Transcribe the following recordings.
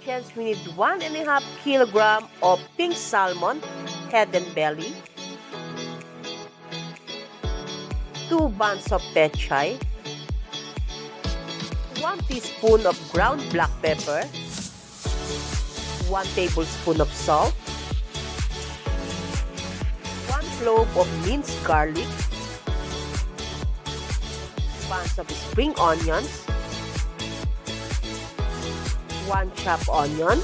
ingredients, we need 1.5 kilogram of pink salmon, head and belly, 2 buns of pechay, 1 teaspoon of ground black pepper, 1 tablespoon of salt, 1 clove of minced garlic, buns of spring onions, 1 chopped onion,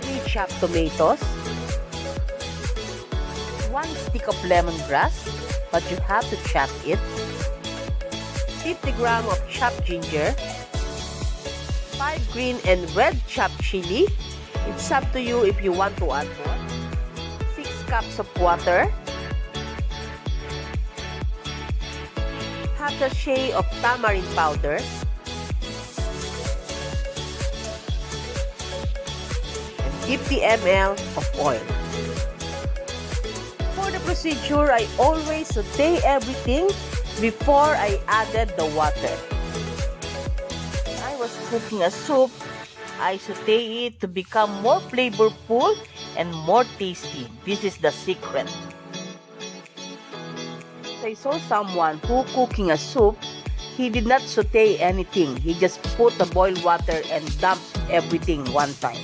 3 chopped tomatoes, 1 stick of lemongrass, but you have to chop it, 50 grams of chopped ginger, 5 green and red chopped chili. It's up to you if you want to add more, 6 cups of water, half sachet of tamarind powder, and 50 ml of oil. For the procedure, I always saute everything before I added the water. I was cooking a soup. I saute it to become more flavorful and more tasty. This is the secret. I saw someone who cooking a soup. He did not saute anything. He just put the boiled water and dumped everything one time.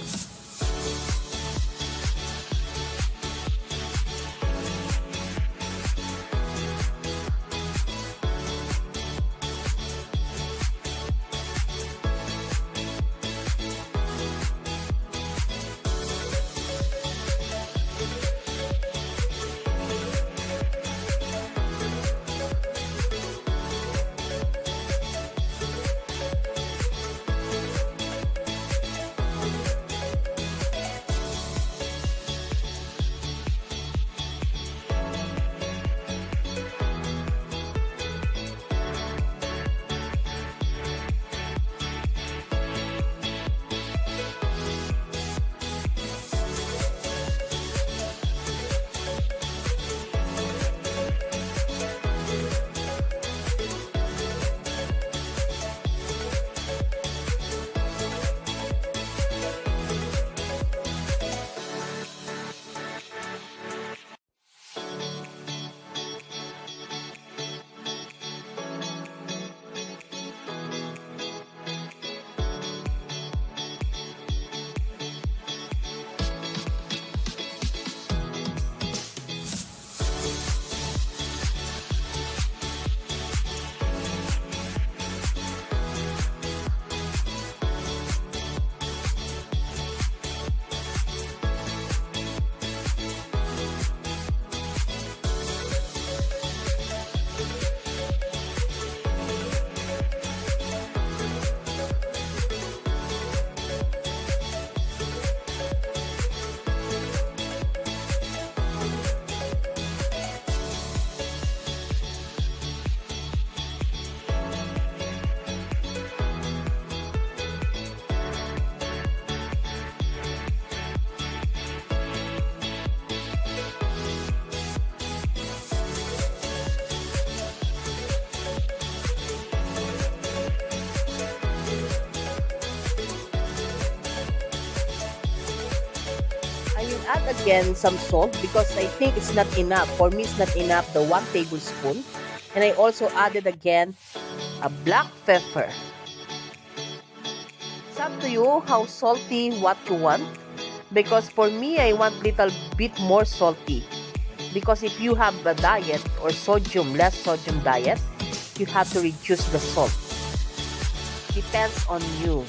Add again some salt because I think it's not enough. For me, it's not enough, the 1 tablespoon. And I also added again a black pepper. It's up to you how salty what you want. Because for me, I want little bit more salty. Because if you have a diet or less sodium diet, you have to reduce the salt. Depends on you.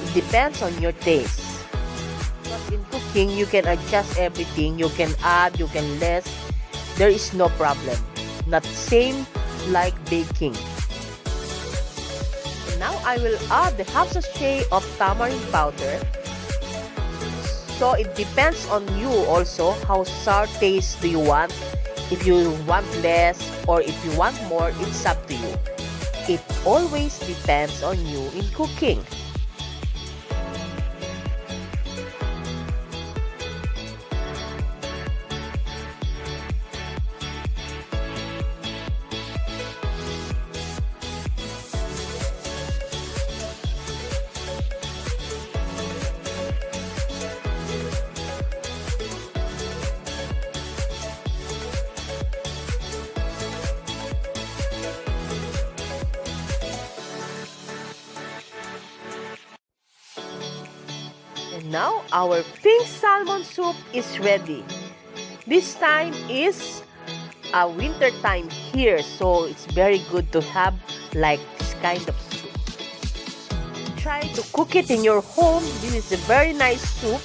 It depends on your taste. But in cooking, you can adjust everything. You can add, you can less. There is no problem. Not same like baking. Now I will add the half sachet of tamarind powder. So it depends on you also how sour taste do you want. If you want less or if you want more, it's up to you. It always depends on you in cooking. Now, our pink salmon soup is ready. This time is a winter time here, so it's very good to have like this kind of soup. Try to cook it in your home. This is a very nice soup,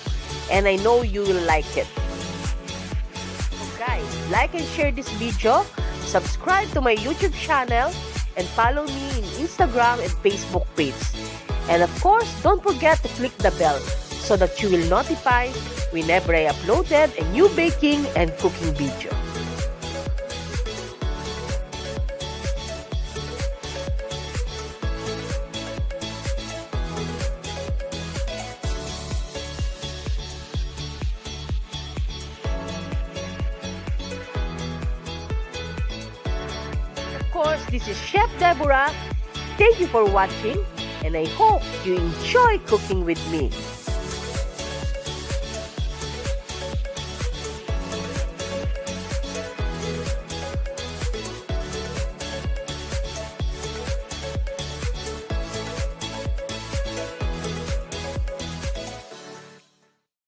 and I know you will like it. So guys, like and share this video, subscribe to my YouTube channel, and follow me in Instagram and Facebook page. And of course, don't forget to click the bell so that you will notify whenever I uploaded a new baking and cooking video. Of course, this is Chef Deborah. Thank you for watching, and I hope you enjoy cooking with me.